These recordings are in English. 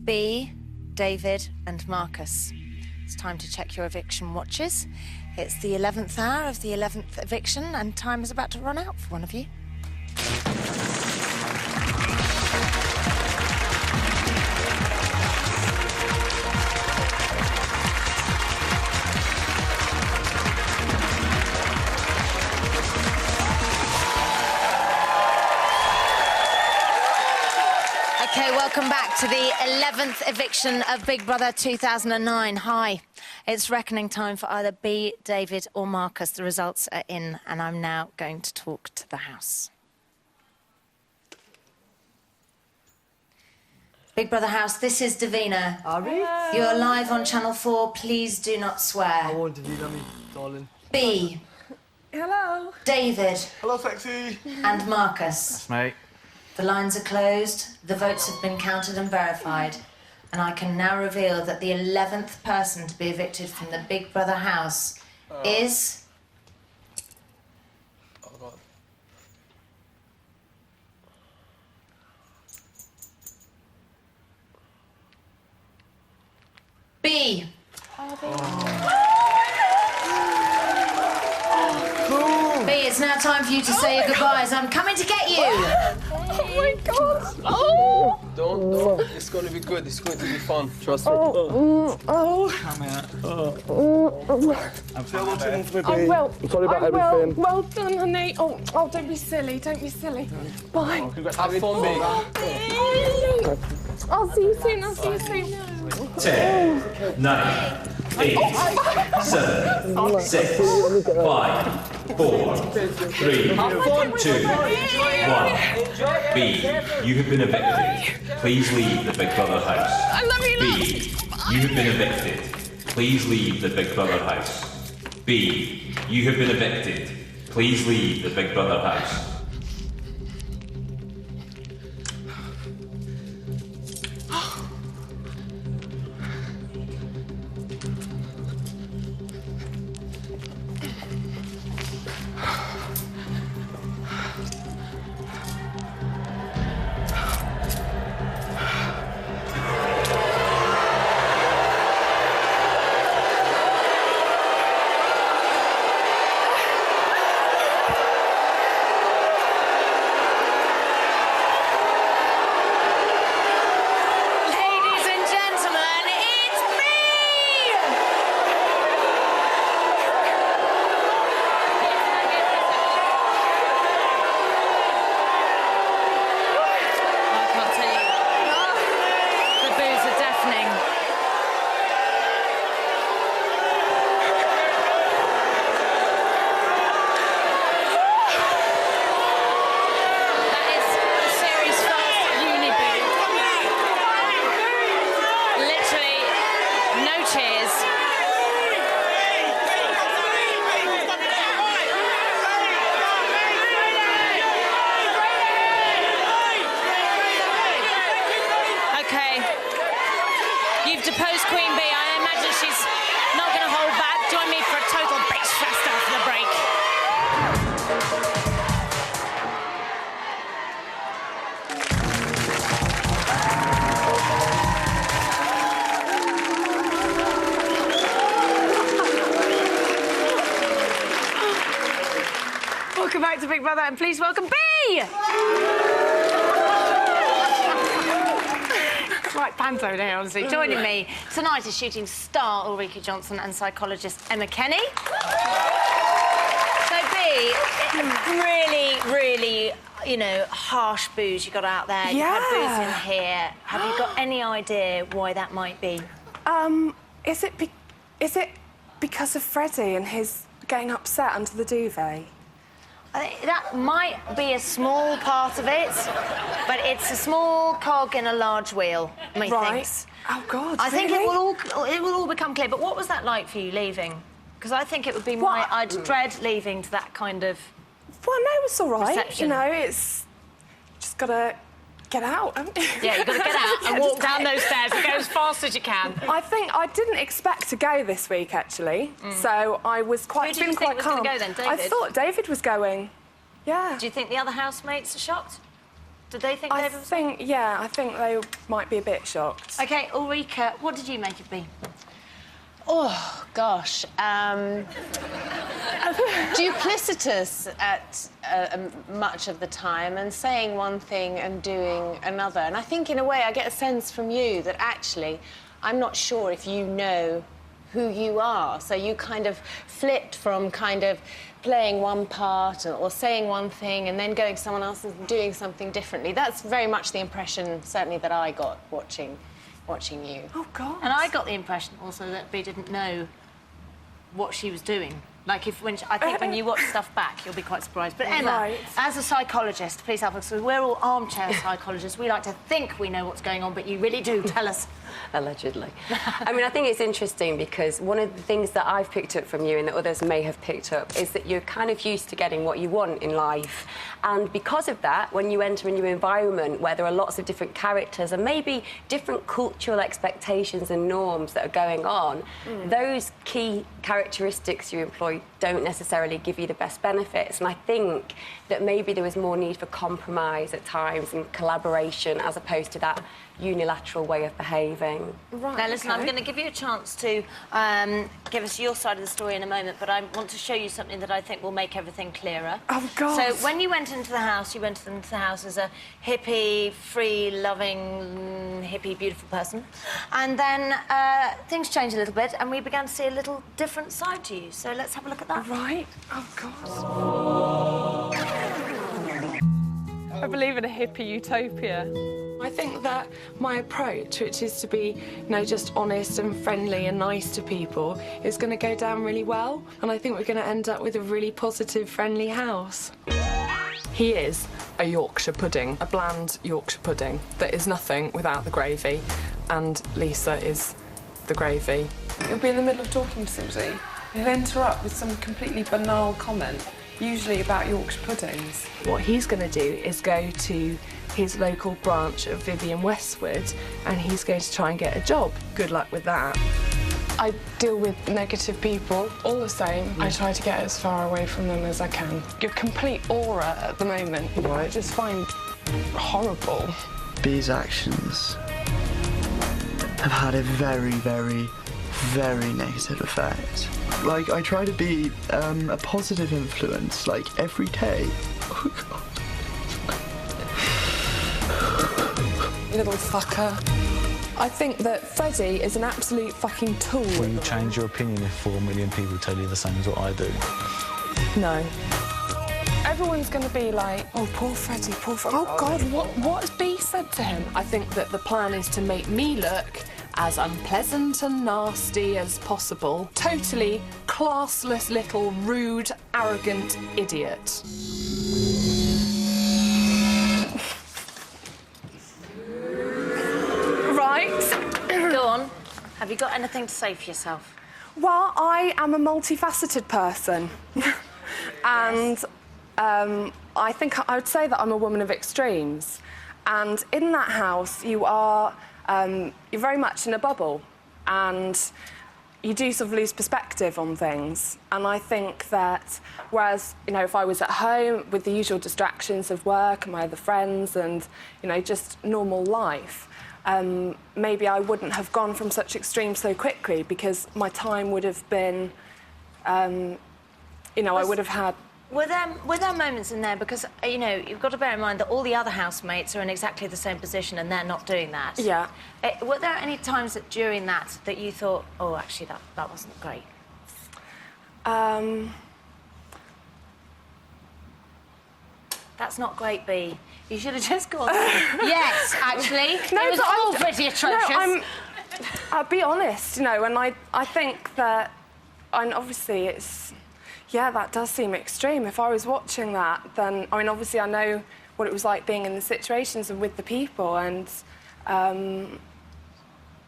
B, David and Marcus. It's time to check your eviction watches. It's the 11th hour of the 11th eviction and time is about to run out for one of you. Okay, welcome back to the 11th eviction of Big Brother 2009. Hi. It's reckoning time for either B, David or Marcus. The results are in and I'm now going to talk to the house. Big Brother house, this is Davina. Are we? You're live on Channel 4. Please do not swear. I won't Davina, me darling. B. Hello. David. Hello, sexy. And Marcus. Yes, mate. The lines are closed, the votes have been counted and verified, and I can now reveal that the 11th person to be evicted from the Big Brother house is... Oh, God. B. B, it's now time for you to say your goodbyes. I'm coming to get you. Oh my God. Oh. Don't. It's going to be good. It's going to be fun. Trust me. Come here. I'm Well, I'm sorry about everything. Well done, honey. Oh, don't be silly. Don't be silly. Bye. Have fun, babe. I'll see you soon. I'll see you soon. 10, 9, 8, 7, 6, 5, 4, 3, 2, 1. B, you have been evicted. Please leave the Big Brother house. I love you. B, you have been evicted. Please leave the Big Brother house. B, you have been evicted. Please leave the Big Brother house. Ladies and gentlemen, it's me! I can't tell you. The boos are deafening. That is the series first uni boo. Literally, no cheers. Okay. You've deposed Queen Bee. I imagine she's not going to hold back. Join me for a total bitch fest after the break. Welcome back to Big Brother, and please welcome B. It's like panto now, honestly. Joining me tonight is shooting star Ulrika Johnson and psychologist Emma Kenny. So, B, really, you know, harsh boos you got out there. You've had boos in here. Have you got any idea why that might be? Is it because of Freddie and his getting upset under the duvet? I think that might be a small part of it, but it's a small cog in a large wheel, methinks. Oh God! I think really? it will all become clear. But what was that like for you leaving? Because I think it would be I'd dread leaving to that kind of. Well, no, it's all right. Reception. You know, it's just gotta get out, haven't you? Yeah, you've got to get out and walk down those stairs and go as fast as you can. I think I didn't expect to go this week, actually. So I was quite Who did you think was calm. gonna go then, I David? thought David was going. Yeah. Do you think the other housemates are shocked? Did they think I David was... think they might be a bit shocked. OK, Ulrika, what did you make of B? Oh, gosh. Duplicitous at much of the time and saying one thing and doing another. And I think, in a way, I get a sense from you that actually I'm not sure if you know who you are. So you kind of flipped from kind of playing one part or saying one thing and then going to someone else and doing something differently. That's very much the impression, certainly, that I got watching you. Oh, God. And I got the impression also that B didn't know what she was doing. Like, I think when you watch stuff back, you'll be quite surprised. But Emma, Right. as a psychologist, please help us. So we're all armchair psychologists. We like to think we know what's going on, but you really do. Tell us. Allegedly. I mean, I think it's interesting because one of the things that I've picked up from you and that others may have picked up is that you're kind of used to getting what you want in life. And because of that, when you enter a new environment where there are lots of different characters and maybe different cultural expectations and norms that are going on, those key characteristics you employ don't necessarily give you the best benefits. And I think that maybe there was more need for compromise at times and collaboration as opposed to that unilateral way of behaving. Right, Now, listen, I'm going to give you a chance to give us your side of the story in a moment, but I want to show you something that I think will make everything clearer. Oh, God. So when you went into the house, you went into the house as a hippie, free-loving, hippie, beautiful person. And then things changed a little bit, and we began to see a little different side to you. So let's have a look at that. Right? Oh, God. I believe in a hippie utopia. I think that my approach, which is to be, just honest and friendly and nice to people, is going to go down really well. And I think we're going to end up with a really positive, friendly house. He is a Yorkshire pudding, a bland Yorkshire pudding that is nothing without the gravy. And Lisa is the gravy. You'll be in the middle of talking to somebody. He'll interrupt with some completely banal comment, usually about Yorkshire puddings. What he's going to do is go to his local branch of Vivian Westwood and he's going to try and get a job. Good luck with that. I deal with negative people all the same. I try to get as far away from them as I can. Your complete aura at the moment, I just find horrible. B's actions have had a very, very, very negative effect. Like, I try to be a positive influence, like, every day. Oh, God. You little fucker. I think that Freddie is an absolute fucking tool. Will you change your opinion if 4 million people tell you the same as what I do? No. Everyone's going to be like, oh, poor Freddie, poor Freddie. Oh, God, what has B said to him? I think that the plan is to make me look as unpleasant and nasty as possible. Totally classless little rude, arrogant idiot. Go on. Have you got anything to say for yourself? Well, I am a multifaceted person. And I think I would say that I'm a woman of extremes. And in that house, you are you're very much in a bubble. And you do sort of lose perspective on things. And I think that whereas, if I was at home with the usual distractions of work and my other friends and, just normal life, maybe I wouldn't have gone from such extremes so quickly because my time would have been, I would have had... Were there moments in there, because, you've got to bear in mind that all the other housemates are in exactly the same position and they're not doing that. Yeah. Were there any times during that you thought, oh, actually, that wasn't great? That's not great, B. You should have just gone... Yes, actually. No, it was all pretty atrocious. No, I'll be honest, and I think that... And obviously it's... Yeah, that does seem extreme. If I was watching that, then... obviously I know what it was like being in the situations and with the people, and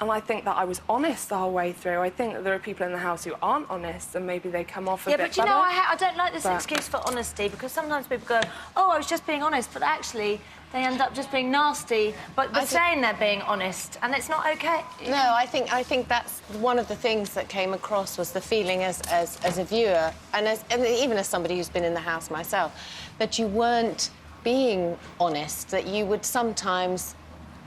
I think that I was honest the whole way through. I think that there are people in the house who aren't honest, and maybe they come off a bit better. Yeah, but I don't like this excuse for honesty, because sometimes people go, oh, I was just being honest, but actually they end up just being nasty, but saying they're being honest, and it's not OK. No, I think that's one of the things that came across was the feeling as a viewer, and even as somebody who's been in the house myself, that you weren't being honest, that you would sometimes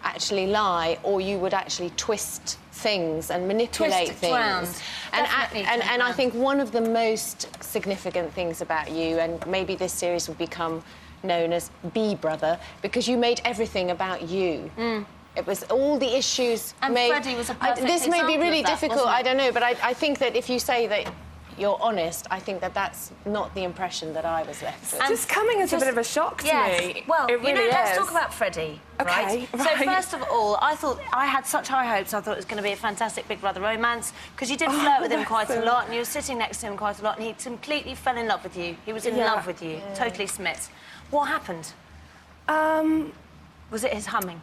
actually lie, or you would actually twist things and manipulate Twist it things. round. And Definitely and I round. think one of the most significant things about you, and maybe this series will become known as B Brother, because you made everything about you. It was all the issues. And Freddie was a perfect This may be example really of that, difficult, wasn't it? I don't know, but I think that if you say that you're honest, I think that that's not the impression that I was left with. Just coming as a bit of a shock to me. Well, it really let's is. talk about Freddie, Okay, right? So first of all, I thought I had such high hopes. I thought it was going to be a fantastic Big Brother romance, because you did flirt with him quite a lot, and you were sitting next to him quite a lot, and he completely fell in love with you. He was in love with you, totally smit. What happened? Was it his humming?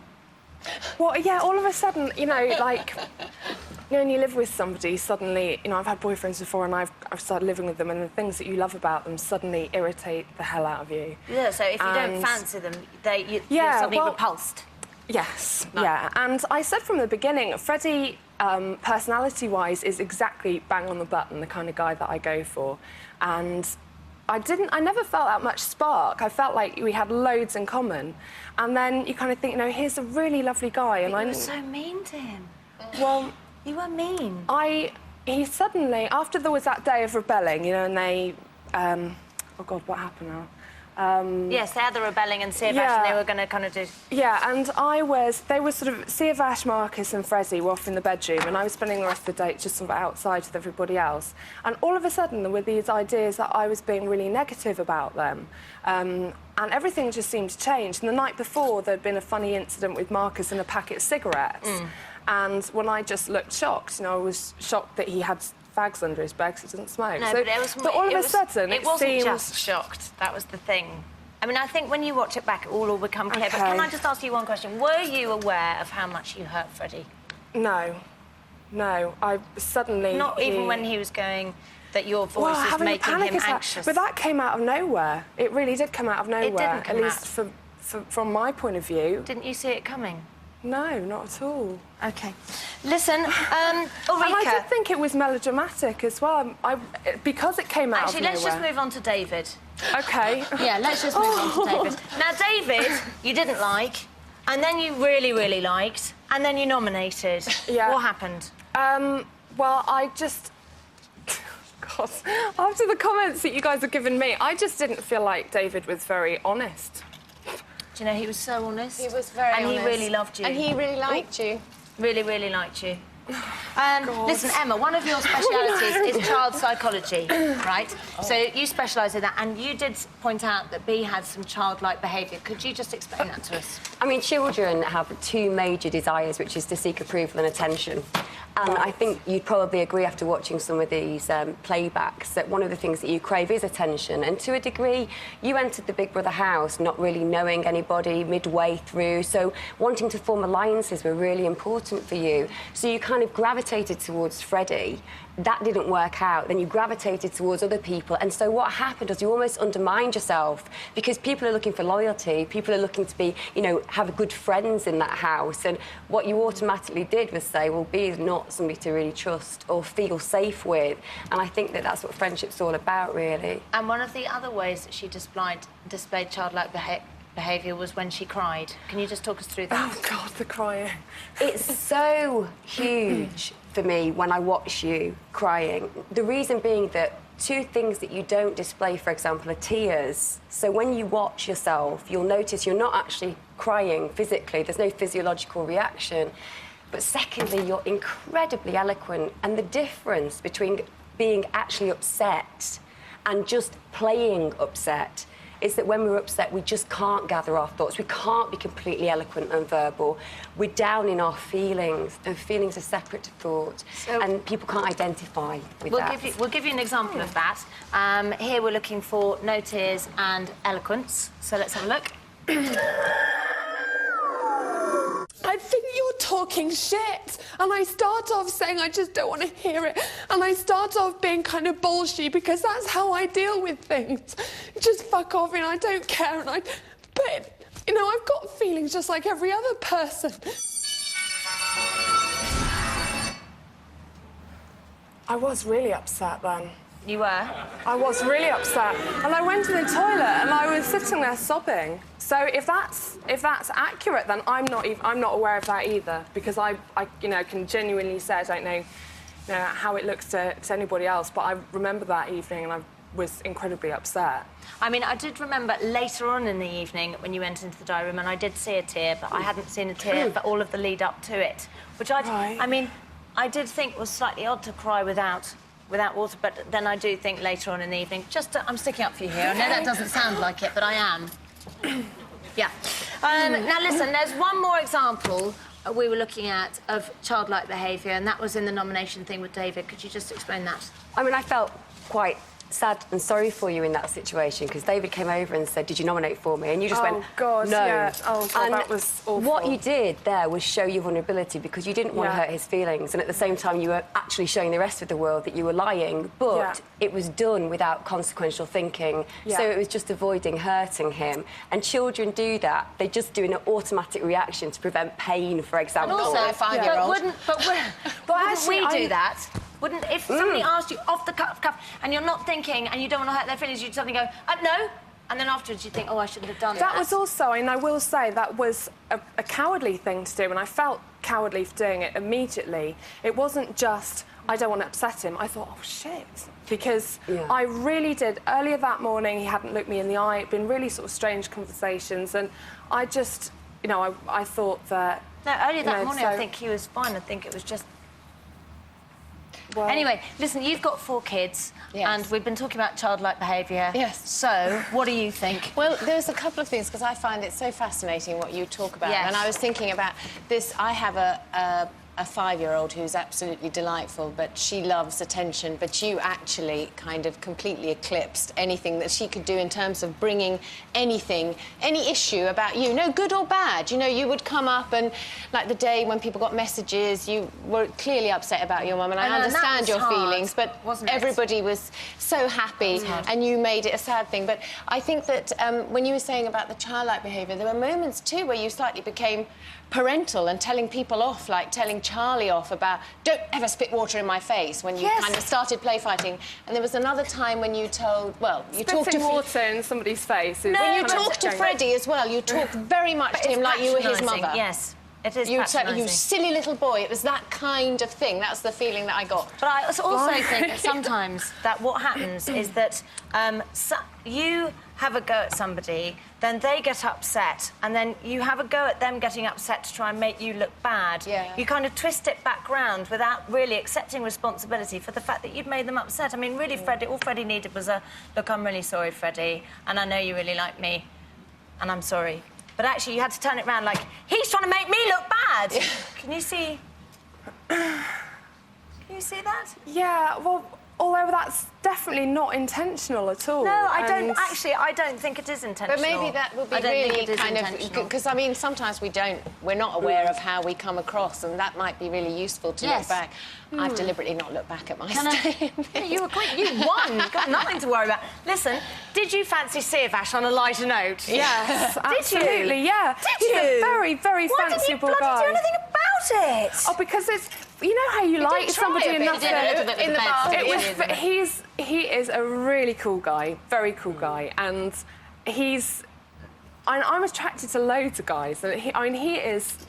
Well, yeah, all of a sudden, you know, like, you know, when you live with somebody, suddenly, you know, I've had boyfriends before and I've started living with them, and the things that you love about them suddenly irritate the hell out of you. Yeah, so if you don't And- fancy them, you're Yeah, suddenly well- repulsed. Yes, yeah. And I said from the beginning, Freddie, personality-wise, is exactly bang on the button, the kind of guy that I go for. And I never felt that much spark. I felt like we had loads in common. And then you kind of think, you know, here's a really lovely guy. And You were so mean to him. well, You were mean. he suddenly, after there was that day of rebelling, you know, and they, oh God, what happened now? Yes, they had the rebelling and Siavash, Yeah. and they were going to kind of do... Yeah, and they were sort of, Siavash, Marcus and Freddie were off in the bedroom, and I was spending the rest of the day just sort of outside with everybody else. And all of a sudden there were these ideas that I was being really negative about them. And everything just seemed to change. And the night before, there'd been a funny incident with Marcus and a packet of cigarettes. And when I just looked shocked, you know, I was shocked that he had fags under his bed because he doesn't smoke. No, So- but all of a sudden, it wasn't seemed... just shocked. That was the thing. I mean, I think when you watch it back, it will all become clear. But can I just ask you one question? Were you aware of how much you hurt Freddie? No. I suddenly... Not even when he was going that your voice was having a making panic him attack. anxious. But that came out of nowhere. It really did come out of nowhere. didn't come at least from my point of view. Didn't you see it coming? No, not at all. OK. Listen, Ulrika... And I did think it was melodramatic as well. Because it came out Actually, of nowhere. let's just move on to David. OK. Yeah, let's just move on to David. Now, David, you didn't like, and then you really, really liked, and then you nominated. Yeah. What happened? Well, I just... God, after the comments that you guys have given me, I just didn't feel like David was very honest. Do you know, he was so honest. He was very and honest. he really loved you. And he really liked you. Really, really liked you. Listen, Emma, one of your specialities is child psychology, right? So you specialise in that, and you did point out that B had some childlike behaviour. Could you just explain that to us? I mean, children have two major desires, which is to seek approval and attention. And I think you'd probably agree after watching some of these playbacks that one of the things that you crave is attention. And to a degree, you entered the Big Brother house not really knowing anybody midway through, so wanting to form alliances were really important for you. So you kind of gravitated towards Freddie. That didn't work out. Then you gravitated towards other people. And so what happened was you almost undermined yourself because people are looking for loyalty. People are looking to be, you know, have good friends in that house. And what you automatically did was say, well, B is not somebody to really trust or feel safe with. And I think that that's what friendship's all about, really. And one of the other ways that she displayed childlike behaviour was when she cried. Can you just talk us through that? Oh, God, the crying. It's so huge for me when I watch you crying. The reason being that two things that you don't display, for example, are tears. So when you watch yourself, you'll notice you're not actually crying physically. There's no physiological reaction. But secondly, you're incredibly eloquent. And the difference between being actually upset and just playing upset is that when we're upset, we just can't gather our thoughts. We can't be completely eloquent and verbal. We're down in our feelings, and feelings are separate to thought, and people can't identify with that. We'll give you an example of that. Here we're looking for no tears and eloquence. So let's have a look. I think you're talking shit. And I start off saying I just don't want to hear it. And I start off being kind of bullshit because that's how I deal with things. Just fuck off and I don't care. But, you know, I've got feelings just like every other person. I was really upset then. You were? I was really upset. And I went to the toilet and I was sitting there sobbing. So if that's accurate, then I'm not aware of that either, because I can genuinely say I don't know how it looks to anybody else, but I remember that evening and I was incredibly upset. I mean, I did remember later on in the evening when you went into the diary room, and I did see a tear, but I hadn't seen a tear for all of the lead up to it, which I mean, I did think was slightly odd to cry without water, but then I do think later on in the evening, I'm sticking up for you here. I know that doesn't sound like it, but I am. Yeah. Now listen, there's one more example we were looking at of childlike behaviour, and that was in the nomination thing with David. Could you just explain that? I mean, I felt quite sad and sorry for you in that situation, because David came over and said, did you nominate for me? And you just went, God, no. Yeah. Oh, God, and that was awful. What you did there was show your vulnerability, because you didn't want to hurt his feelings, and at the same time you were actually showing the rest of the world that you were lying, but it was done without consequential thinking, so it was just avoiding hurting him. And children do that. They just do an automatic reaction to prevent pain, for example. And also a 5-year-old. But actually, we do that? Wouldn't, if somebody asked you off the cuff and you're not thinking and you don't want to hurt their feelings, you'd suddenly go, no, and then afterwards you think, oh, I shouldn't have done that. That was also, and I will say, that was a cowardly thing to do, and I felt cowardly for doing it immediately. It wasn't just, I don't want to upset him. I thought, oh, shit. Because I really did. Earlier that morning, he hadn't looked me in the eye. It'd been really sort of strange conversations, and I just, I thought that... No, earlier that morning, I think he was fine. I think it was just... Well, anyway, listen, you've got 4 kids, and we've been talking about childlike behaviour. Yes. So, what do you think? Well, there's a couple of things, because I find it so fascinating what you talk about. Yes. And I was thinking about this. I have a 5-year-old who's absolutely delightful, but she loves attention, but you actually kind of completely eclipsed anything that she could do in terms of bringing anything, any issue about you, no good or bad. You would come up and, like the day when people got messages, you were clearly upset about your mum, and I understand your feelings, but everybody was so happy, and you made it a sad thing. But I think that when you were saying about the childlike behaviour, there were moments too where you slightly became parental and telling people off, like telling Charlie off about, don't ever spit water in my face, when you kind of started play fighting. And there was another time when you told, you talked to... water in somebody's face. When you talked to Freddie as well, you talked very much to him like you were his mother. Yes. It is patronising. You silly little boy. It was that kind of thing. That's the feeling that I got. But I also think that sometimes that what happens is that you have a go at somebody, then they get upset, and then you have a go at them getting upset to try and make you look bad. Yeah. You kind of twist it back round without really accepting responsibility for the fact that you'd made them upset. I mean, really, Freddie, all Freddie needed was look, I'm really sorry, Freddie, and I know you really like me, and I'm sorry. But actually, you had to turn it round like, he's trying to make me look bad. Can you see? Can you see that? Yeah, well, although that's definitely not intentional at all. No, I don't think it is intentional. But maybe that would be really kind of... Because, I mean, sometimes we're not aware of how we come across, and that might be really useful to look back. I've deliberately not looked back at my statement. You were quick. You won. You've got nothing to worry about. Listen, did you fancy Siavash on a lighter note? Yes, absolutely, you? yeah. Did you? He's a very, very fanciable guy. Why didn't you bloody do anything about it? Oh, because it's... You know how you like somebody enough in the bath. He is a really cool guy, very cool guy, and I'm attracted to loads of guys, and he is,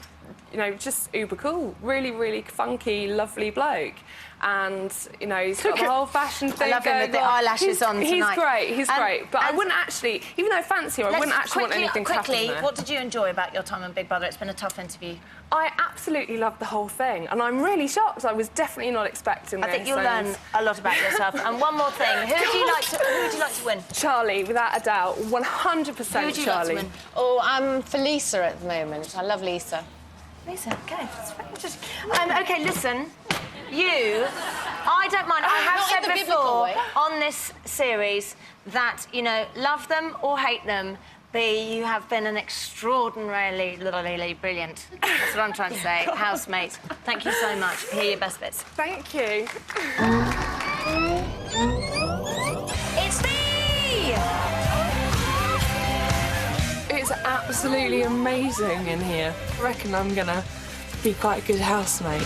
just uber cool, really, really funky, lovely bloke. And, he's got the whole fashion thing. I love him with the eyelashes on tonight. He's great. But I wouldn't actually, even though I fancy him, I wouldn't actually want anything to happen there. What did you enjoy about your time on Big Brother? It's been a tough interview. I absolutely loved the whole thing, and I'm really shocked. I was definitely not expecting this. I think you'll learn a lot about yourself. And one more thing, who would you like to win? Charlie, without a doubt, 100% Who would you Charlie. like to win? Oh, I'm for Lisa at the moment. I love Lisa. Lisa, okay. That's very interesting. Okay, listen. I don't mind. I have said before on this series that, love them or hate them, you have been an extraordinarily brilliant, that's what I'm trying to say, housemate. Thank you so much. Here are your best bits. Thank you. It's me! It's absolutely amazing in here. I reckon I'm gonna be quite a good housemate.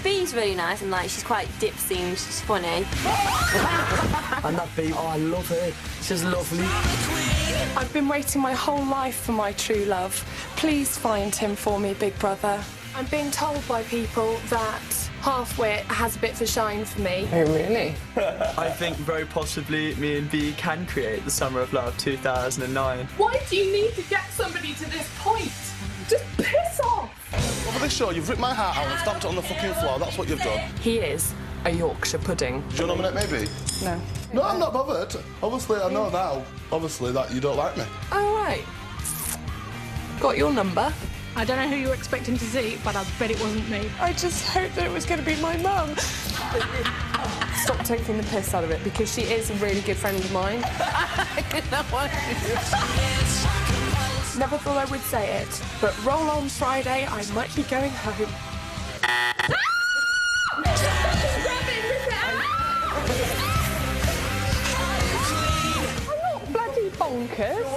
Bee's mum's really nice and like she's quite dipsy and she's funny. And that babe, oh, I love her. She's lovely. I've been waiting my whole life for my true love. Please find him for me, Big Brother. I'm being told by people that half-wit has a bit of a shine for me. Oh, really? I think very possibly me and B can create the Summer of Love 2009. Why do you need to get somebody to this point? Just piss off! Well, for this show, you've ripped my heart out and stamped it on the fucking floor. That's what you've done. He is a Yorkshire pudding. Do you nominate maybe? No. No, I'm not bothered. Obviously, I know now, obviously, that you don't like me. Oh, right. Got your number. I don't know who you were expecting to see, but I bet it wasn't me. I just hoped that it was going to be my mum. Stop taking the piss out of it, because she is a really good friend of mine. Never thought I would say it, but roll on Friday, I might be going home. I'm not bloody bonkers.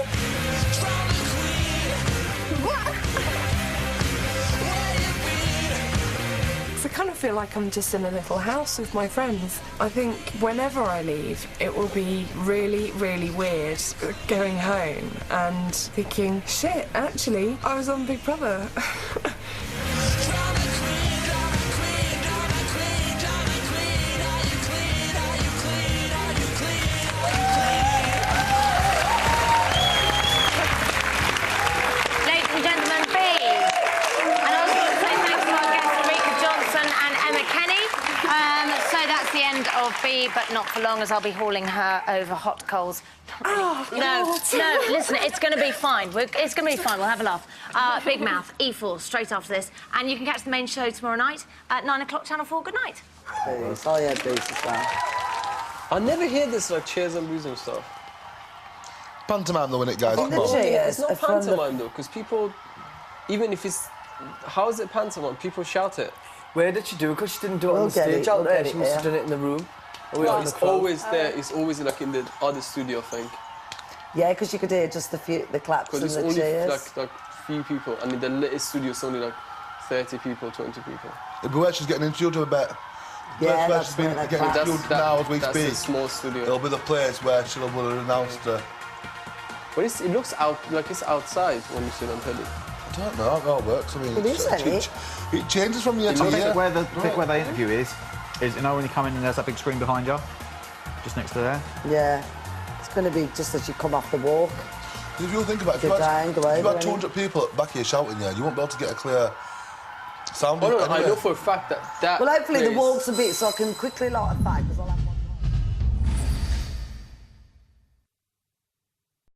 I kind of feel like I'm just in a little house with my friends. I think whenever I leave, it will be really, really weird going home and thinking, shit, actually, I was on Big Brother. Ladies and gentlemen, B. And I also want to say thanks to our guests, Johnson and Emma Kenny. So that's the end of B, but not for long, as I'll be hauling her over hot coals. Oh, no, listen, it's going to be fine. It's going to be fine. We'll have a laugh. Big Mouth, E4, straight after this. And you can catch the main show tomorrow night at 9 o'clock, Channel 4. Good night. Oh, yeah, bass as well. I never hear this, like, cheers and boos and stuff. Pantomime though, innit, guys? Come on. Yeah, it's not pantomime, though, because people, even if it's... How is it pantomime? People shout it. Where did she do it? Because she didn't do it on the stage out there. She must have done it in the room. Well, it's always there. It's always, like, in the other studio, I think. Yeah, because you could hear just the claps and the cheers. Because it's only, like, few people. And in the latest studio, it's only, like, 30 people, 20 people. But where she's getting into a bit. Yeah, where she's been getting into now as we speak. That's a small studio. It'll be the place where she'll have announced her. But it looks like it's outside when you see it on telly. I don't know how it works. I mean, it changes from year to year. Where the interview is, you know, when you come in and there's that big screen behind you, just next to there. Yeah, it's going to be just as you come off the walk. If you think about it, if you had 200 people back here shouting there, you won't be able to get a clear sound. Oh, no, I know for a fact that well, hopefully the walk's a bit so I can quickly light a fag.